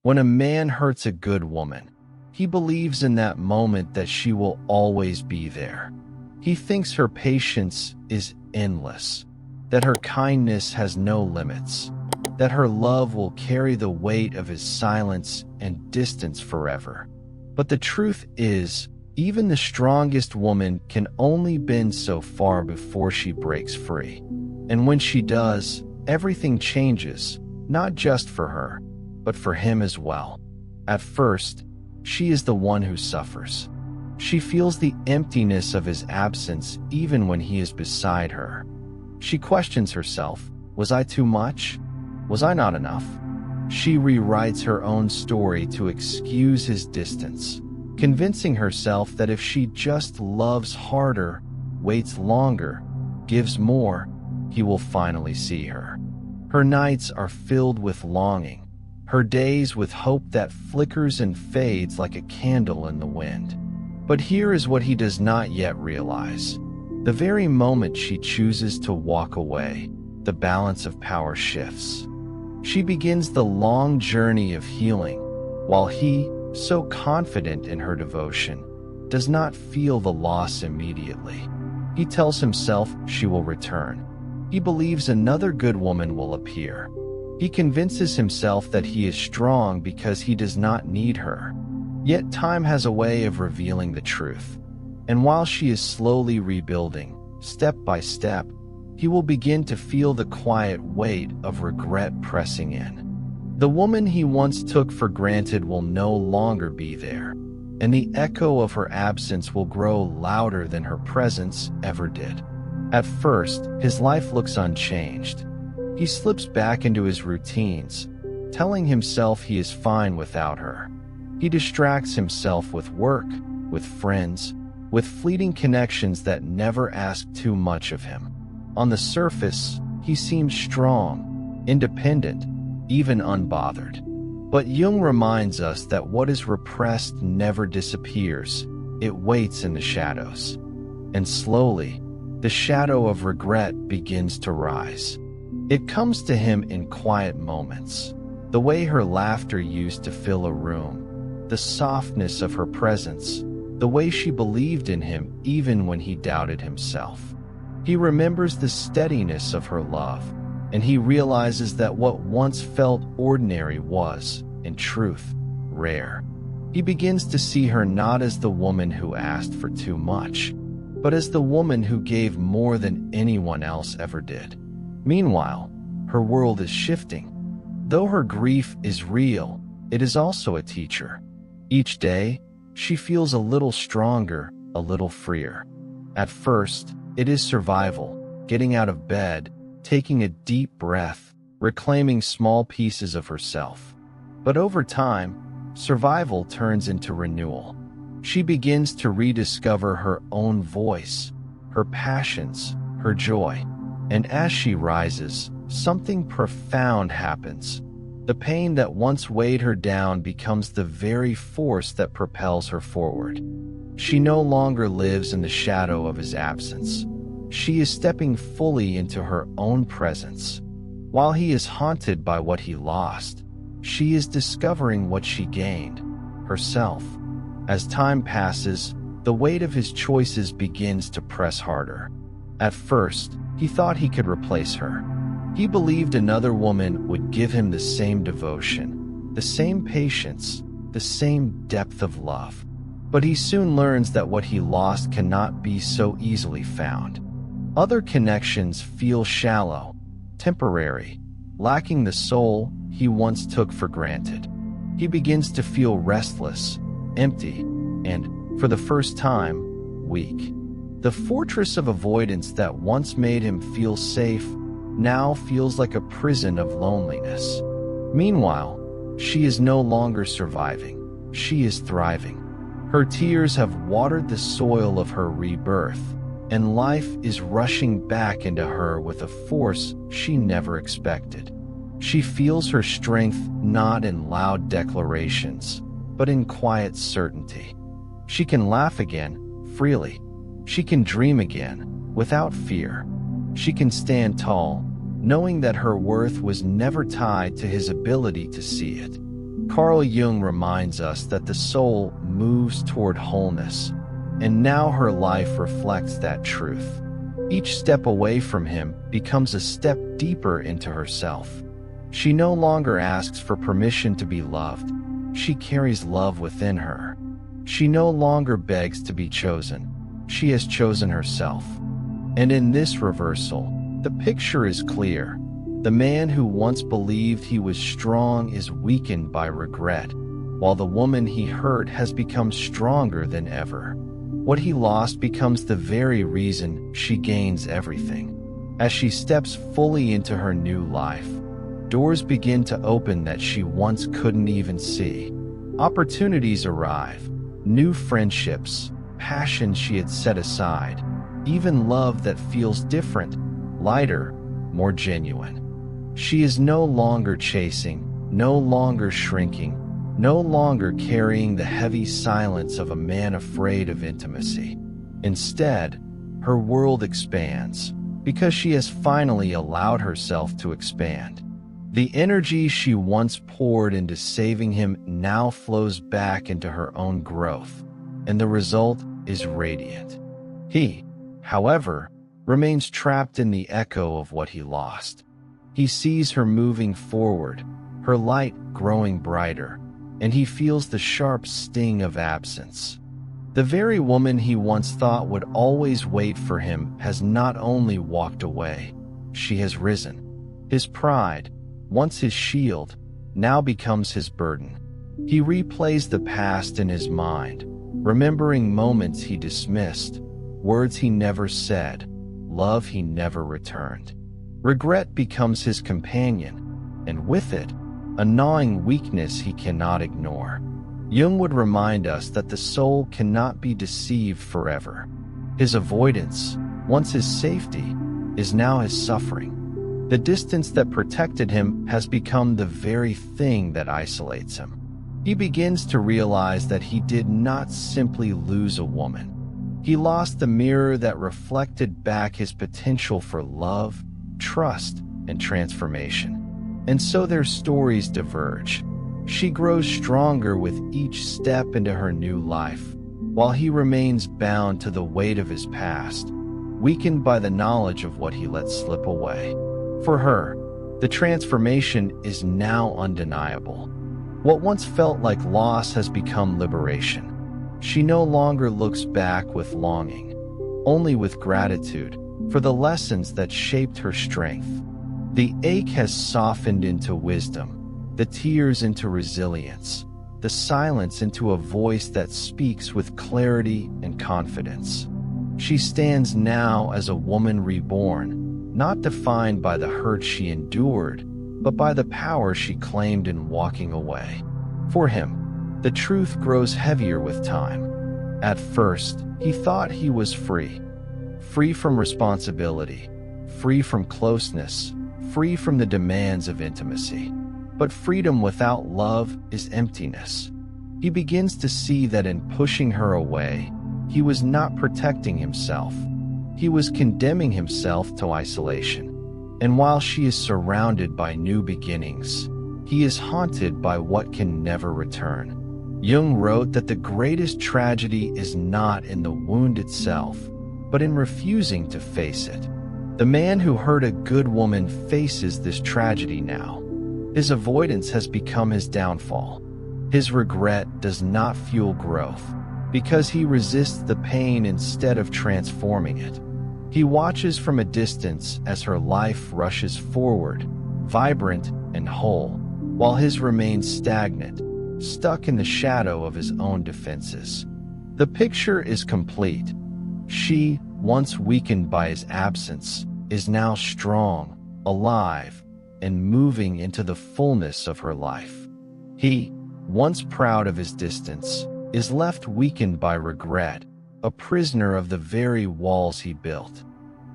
When a man hurts a good woman, he believes in that moment that she will always be there. He thinks her patience is endless, that her kindness has no limits, that her love will carry the weight of his silence and distance forever. But the truth is, even the strongest woman can only bend so far before she breaks free. And when she does, everything changes, not just for her, but for him as well. At first, she is the one who suffers. She feels the emptiness of his absence even when he is beside her. She questions herself, was I too much? Was I not enough? She rewrites her own story to excuse his distance, convincing herself that if she just loves harder, waits longer, gives more, he will finally see her. Her nights are filled with longing, her days with hope that flickers and fades like a candle in the wind. But here is what he does not yet realize. The very moment she chooses to walk away, the balance of power shifts. She begins the long journey of healing, while he, so confident in her devotion, does not feel the loss immediately. He tells himself she will return. He believes another good woman will appear. He convinces himself that he is strong because he does not need her. Yet time has a way of revealing the truth. And while she is slowly rebuilding, step by step, he will begin to feel the quiet weight of regret pressing in. The woman he once took for granted will no longer be there, and the echo of her absence will grow louder than her presence ever did. At first, his life looks unchanged. He slips back into his routines, telling himself he is fine without her. He distracts himself with work, with friends, with fleeting connections that never ask too much of him. On the surface, he seems strong, independent, even unbothered. But Jung reminds us that what is repressed never disappears. It waits in the shadows. And slowly, the shadow of regret begins to rise. It comes to him in quiet moments. The way her laughter used to fill a room, the softness of her presence, the way she believed in him even when he doubted himself. He remembers the steadiness of her love, and he realizes that what once felt ordinary was, in truth, rare. He begins to see her not as the woman who asked for too much, but as the woman who gave more than anyone else ever did. Meanwhile, her world is shifting. Though her grief is real, it is also a teacher. Each day, she feels a little stronger, a little freer. At first, it is survival, getting out of bed, taking a deep breath, reclaiming small pieces of herself. But over time, survival turns into renewal. She begins to rediscover her own voice, her passions, her joy. And as she rises, something profound happens. The pain that once weighed her down becomes the very force that propels her forward. She no longer lives in the shadow of his absence. She is stepping fully into her own presence. While he is haunted by what he lost, she is discovering what she gained, herself. As time passes, the weight of his choices begins to press harder. At first, he thought he could replace her. He believed another woman would give him the same devotion, the same patience, the same depth of love. But he soon learns that what he lost cannot be so easily found. Other connections feel shallow, temporary, lacking the soul he once took for granted. He begins to feel restless, empty, and, for the first time, weak. The fortress of avoidance that once made him feel safe now feels like a prison of loneliness. Meanwhile, she is no longer surviving. She is thriving. Her tears have watered the soil of her rebirth, and life is rushing back into her with a force she never expected. She feels her strength not in loud declarations, but in quiet certainty. She can laugh again, freely. She can dream again, without fear. She can stand tall, knowing that her worth was never tied to his ability to see it. Carl Jung reminds us that the soul moves toward wholeness, and now her life reflects that truth. Each step away from him becomes a step deeper into herself. She no longer asks for permission to be loved. She carries love within her. She no longer begs to be chosen. She has chosen herself. And in this reversal, the picture is clear. The man who once believed he was strong is weakened by regret, while the woman he hurt has become stronger than ever. What he lost becomes the very reason she gains everything. As she steps fully into her new life, doors begin to open that she once couldn't even see. Opportunities arrive, new friendships, passions she had set aside, even love that feels different, lighter, more genuine. She is no longer chasing, no longer shrinking, no longer carrying the heavy silence of a man afraid of intimacy. Instead, her world expands, because she has finally allowed herself to expand. The energy she once poured into saving him now flows back into her own growth, and the result is radiant. He, however, remains trapped in the echo of what he lost. He sees her moving forward, her light growing brighter, and he feels the sharp sting of absence. The very woman he once thought would always wait for him has not only walked away, she has risen. His pride, once his shield, now becomes his burden. He replays the past in his mind, remembering moments he dismissed, words he never said, love he never returned. Regret becomes his companion, and with it, a gnawing weakness he cannot ignore. Jung would remind us that the soul cannot be deceived forever. His avoidance, once his safety, is now his suffering. The distance that protected him has become the very thing that isolates him. He begins to realize that he did not simply lose a woman. He lost the mirror that reflected back his potential for love, trust, and transformation. And so their stories diverge. She grows stronger with each step into her new life, while he remains bound to the weight of his past, weakened by the knowledge of what he let slip away. For her, the transformation is now undeniable. What once felt like loss has become liberation. She no longer looks back with longing, only with gratitude for the lessons that shaped her strength. The ache has softened into wisdom, the tears into resilience, the silence into a voice that speaks with clarity and confidence. She stands now as a woman reborn, not defined by the hurt she endured, but by the power she claimed in walking away. For him, the truth grows heavier with time. At first, he thought he was free from responsibility, free from closeness, free from the demands of intimacy. But freedom without love is emptiness. He begins to see that in pushing her away, he was not protecting himself. He was condemning himself to isolation. And while she is surrounded by new beginnings, he is haunted by what can never return. Jung wrote that the greatest tragedy is not in the wound itself, but in refusing to face it. The man who hurt a good woman faces this tragedy now. His avoidance has become his downfall. His regret does not fuel growth, because he resists the pain instead of transforming it. He watches from a distance as her life rushes forward, vibrant and whole, while his remains stagnant, stuck in the shadow of his own defenses. The picture is complete. She, once weakened by his absence, is now strong, alive, and moving into the fullness of her life. He, once proud of his distance, is left weakened by regret, a prisoner of the very walls he built.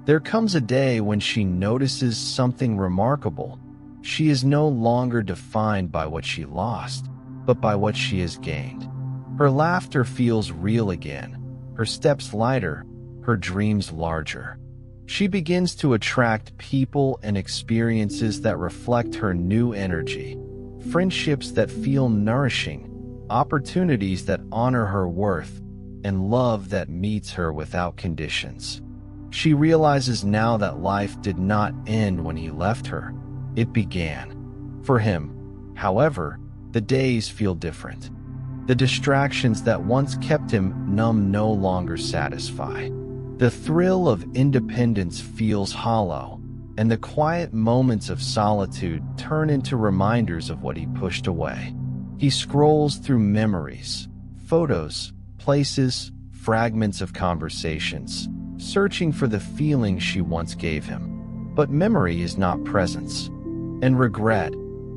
There comes a day when she notices something remarkable. She is no longer defined by what she lost, but by what she has gained. Her laughter feels real again, her steps lighter, her dreams larger. She begins to attract people and experiences that reflect her new energy, friendships that feel nourishing, opportunities that honor her worth, and love that meets her without conditions. She realizes now that life did not end when he left her. It began. For him, however, the days feel different. The distractions that once kept him numb no longer satisfy. The thrill of independence feels hollow, and the quiet moments of solitude turn into reminders of what he pushed away. He scrolls through memories, photos, places, fragments of conversations, searching for the feeling she once gave him. But memory is not presence, and regret,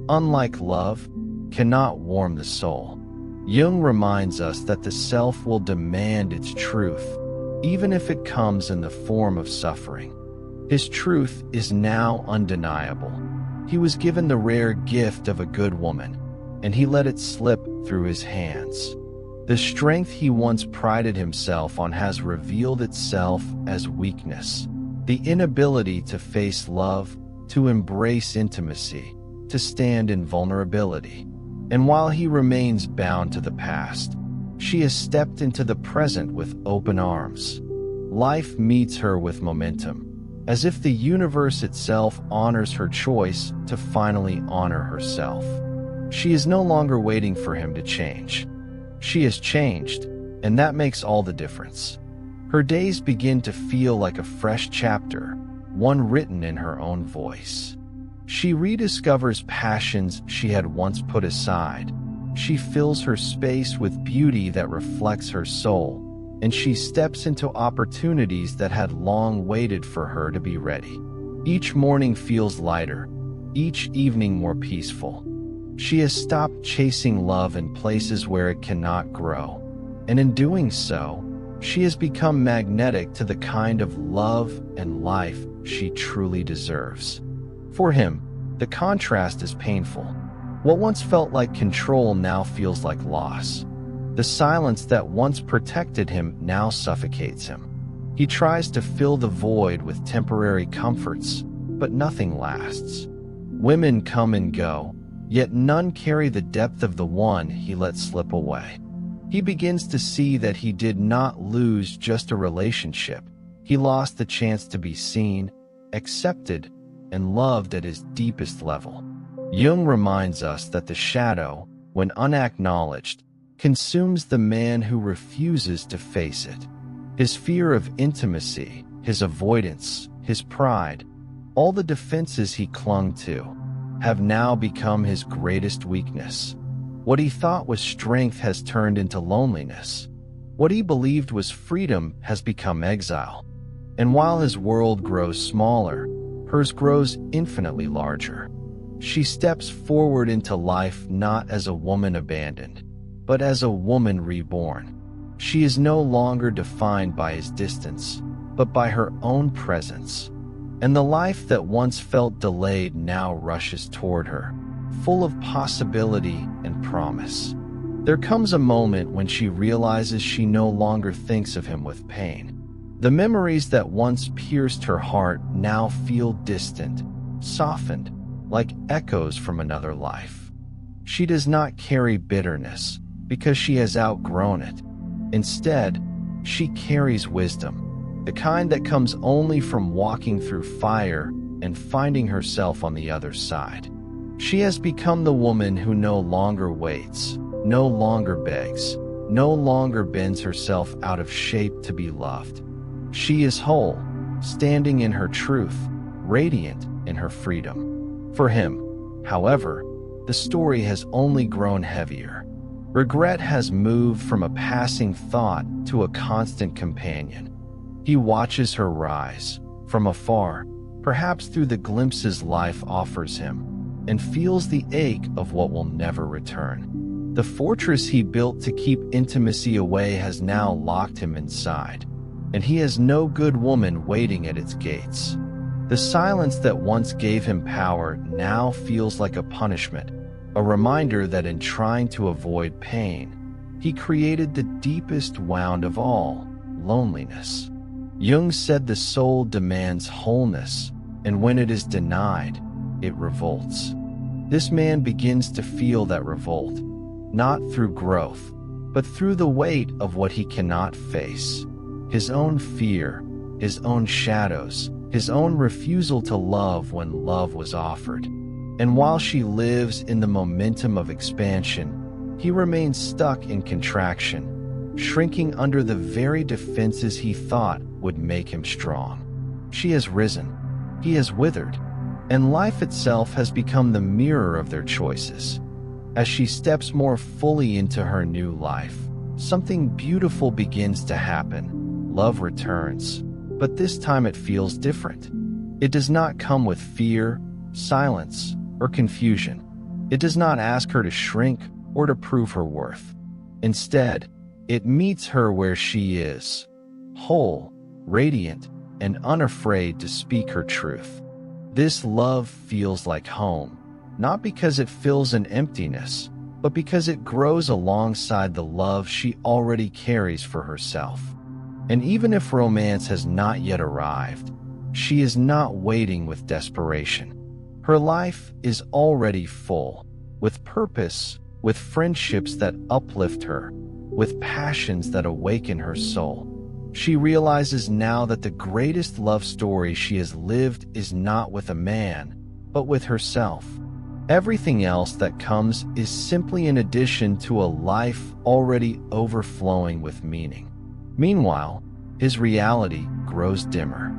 unlike love, cannot warm the soul. Jung reminds us that the self will demand its truth, even if it comes in the form of suffering. His truth is now undeniable. He was given the rare gift of a good woman, and he let it slip through his hands. The strength he once prided himself on has revealed itself as weakness. The inability to face love, to embrace intimacy, to stand in vulnerability. And while he remains bound to the past, she has stepped into the present with open arms. Life meets her with momentum, as if the universe itself honors her choice to finally honor herself. She is no longer waiting for him to change. She has changed, and that makes all the difference. Her days begin to feel like a fresh chapter, one written in her own voice. She rediscovers passions she had once put aside. She fills her space with beauty that reflects her soul, and she steps into opportunities that had long waited for her to be ready. Each morning feels lighter, each evening more peaceful. She has stopped chasing love in places where it cannot grow, and in doing so, she has become magnetic to the kind of love and life she truly deserves. For him, the contrast is painful. What once felt like control now feels like loss. The silence that once protected him now suffocates him. He tries to fill the void with temporary comforts, but nothing lasts. Women come and go, yet none carry the depth of the one he let slip away. He begins to see that he did not lose just a relationship. He lost the chance to be seen, accepted, and loved at his deepest level. Jung reminds us that the shadow, when unacknowledged, consumes the man who refuses to face it. His fear of intimacy, his avoidance, his pride, all the defenses he clung to, have now become his greatest weakness. What he thought was strength has turned into loneliness. What he believed was freedom has become exile. And while his world grows smaller, hers grows infinitely larger. She steps forward into life not as a woman abandoned, but as a woman reborn. She is no longer defined by his distance, but by her own presence. And the life that once felt delayed now rushes toward her, full of possibility and promise. There comes a moment when she realizes she no longer thinks of him with pain. The memories that once pierced her heart now feel distant, softened, like echoes from another life. She does not carry bitterness because she has outgrown it. Instead, she carries wisdom, the kind that comes only from walking through fire and finding herself on the other side. She has become the woman who no longer waits, no longer begs, no longer bends herself out of shape to be loved. She is whole, standing in her truth, radiant in her freedom. For him, however, the story has only grown heavier. Regret has moved from a passing thought to a constant companion. He watches her rise, from afar, perhaps through the glimpses life offers him, and feels the ache of what will never return. The fortress he built to keep intimacy away has now locked him inside, and he has no good woman waiting at its gates. The silence that once gave him power now feels like a punishment, a reminder that in trying to avoid pain, he created the deepest wound of all, loneliness. Jung said the soul demands wholeness, and when it is denied, it revolts. This man begins to feel that revolt, not through growth, but through the weight of what he cannot face. His own fear, his own shadows, his own refusal to love when love was offered. And while she lives in the momentum of expansion, he remains stuck in contraction, shrinking under the very defenses he thought would make him strong. She has risen, he has withered, and life itself has become the mirror of their choices. As she steps more fully into her new life, something beautiful begins to happen. Love returns, but this time it feels different. It does not come with fear, silence, or confusion. It does not ask her to shrink or to prove her worth. Instead, it meets her where she is, whole, radiant, and unafraid to speak her truth. This love feels like home, not because it fills an emptiness, but because it grows alongside the love she already carries for herself. And even if romance has not yet arrived, she is not waiting with desperation. Her life is already full, with purpose, with friendships that uplift her, with passions that awaken her soul. She realizes now that the greatest love story she has lived is not with a man, but with herself. Everything else that comes is simply an addition to a life already overflowing with meaning. Meanwhile, his reality grows dimmer.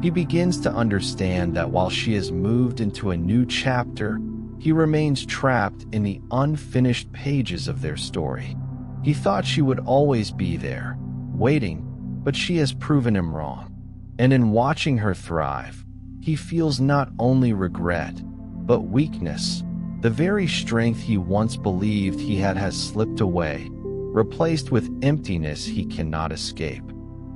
He begins to understand that while she has moved into a new chapter, he remains trapped in the unfinished pages of their story. He thought she would always be there, waiting, but she has proven him wrong. And in watching her thrive, he feels not only regret, but weakness. The very strength he once believed he had has slipped away, replaced with emptiness he cannot escape.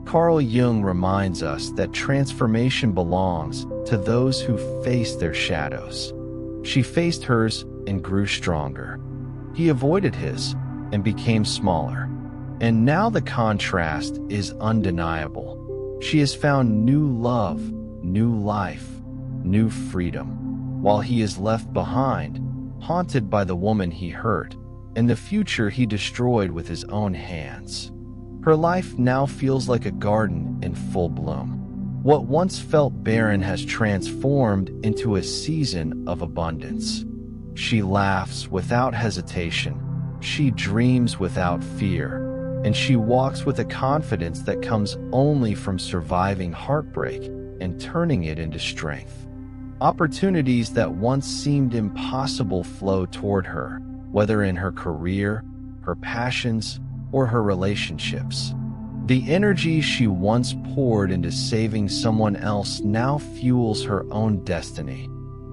Carl Jung reminds us that transformation belongs to those who face their shadows. She faced hers and grew stronger. He avoided his and became smaller. And now the contrast is undeniable. She has found new love, new life, new freedom, while he is left behind, haunted by the woman he hurt and the future he destroyed with his own hands. Her life now feels like a garden in full bloom. What once felt barren has transformed into a season of abundance. She laughs without hesitation, she dreams without fear, and she walks with a confidence that comes only from surviving heartbreak and turning it into strength. Opportunities that once seemed impossible flow toward her, whether in her career, her passions, or her relationships. The energy she once poured into saving someone else now fuels her own destiny,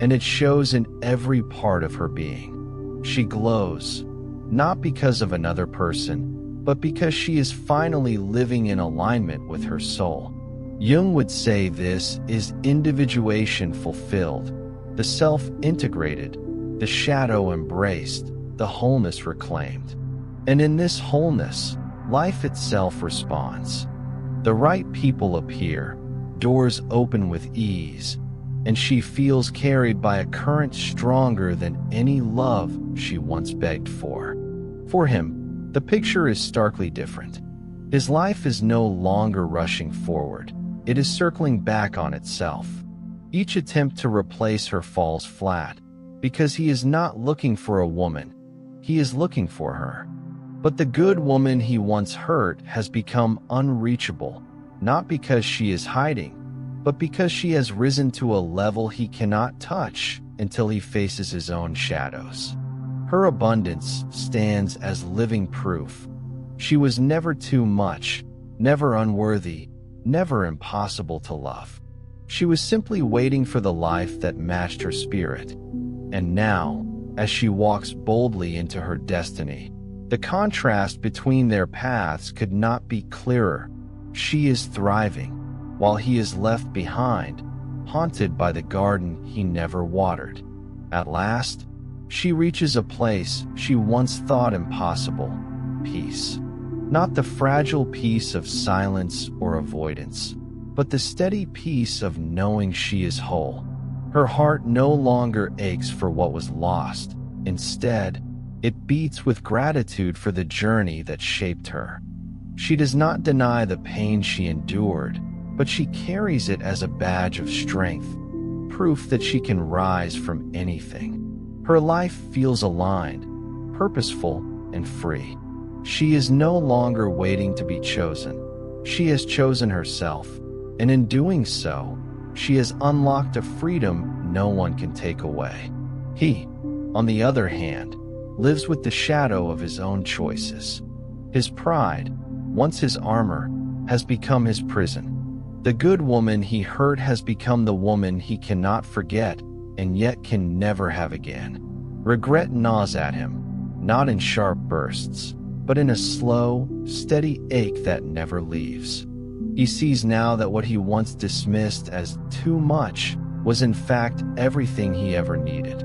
and it shows in every part of her being. She glows, not because of another person, but because she is finally living in alignment with her soul. Jung would say this is individuation fulfilled, the self integrated, the shadow embraced, the wholeness reclaimed. And in this wholeness, life itself responds. The right people appear, doors open with ease, and she feels carried by a current stronger than any love she once begged for. For him, the picture is starkly different. His life is no longer rushing forward, it is circling back on itself. Each attempt to replace her falls flat, because he is not looking for a woman, he is looking for her. But the good woman he once hurt has become unreachable, not because she is hiding, but because she has risen to a level he cannot touch until he faces his own shadows. Her abundance stands as living proof. She was never too much, never unworthy, never impossible to love. She was simply waiting for the life that matched her spirit. And now, as she walks boldly into her destiny, the contrast between their paths could not be clearer. She is thriving, while he is left behind, haunted by the garden he never watered. At last, she reaches a place she once thought impossible: peace. Not the fragile peace of silence or avoidance, but the steady peace of knowing she is whole. Her heart no longer aches for what was lost. Instead, it beats with gratitude for the journey that shaped her. She does not deny the pain she endured, but she carries it as a badge of strength, proof that she can rise from anything. Her life feels aligned, purposeful, and free. She is no longer waiting to be chosen. She has chosen herself, and in doing so, she has unlocked a freedom no one can take away. He, on the other hand, lives with the shadow of his own choices. His pride, once his armor, has become his prison. The good woman he hurt has become the woman he cannot forget and yet can never have again. Regret gnaws at him, not in sharp bursts, but in a slow, steady ache that never leaves. He sees now that what he once dismissed as too much was in fact everything he ever needed.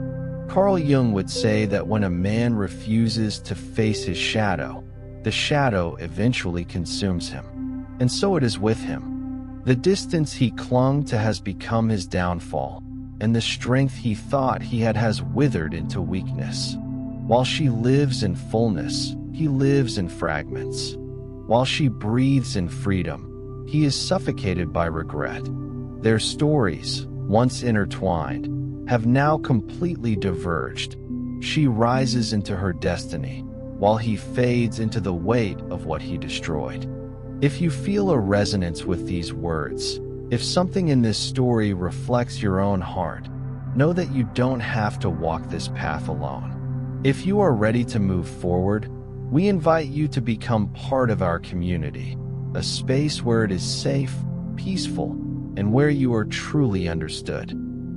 Carl Jung would say that when a man refuses to face his shadow, the shadow eventually consumes him. And so it is with him. The distance he clung to has become his downfall, and the strength he thought he had has withered into weakness. While she lives in fullness, he lives in fragments. While she breathes in freedom, he is suffocated by regret. Their stories, once intertwined, have now completely diverged. She rises into her destiny, while he fades into the weight of what he destroyed. If you feel a resonance with these words, if something in this story reflects your own heart, know that you don't have to walk this path alone. If you are ready to move forward, we invite you to become part of our community, a space where it is safe, peaceful, and where you are truly understood.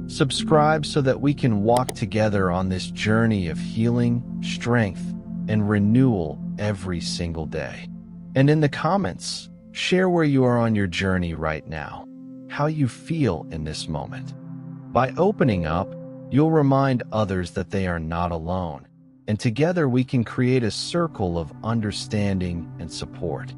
Subscribe so that we can walk together on this journey of healing, strength, and renewal every single day. And in the comments, share where you are on your journey right now, how you feel in this moment. By opening up, you'll remind others that they are not alone, and together we can create a circle of understanding and support.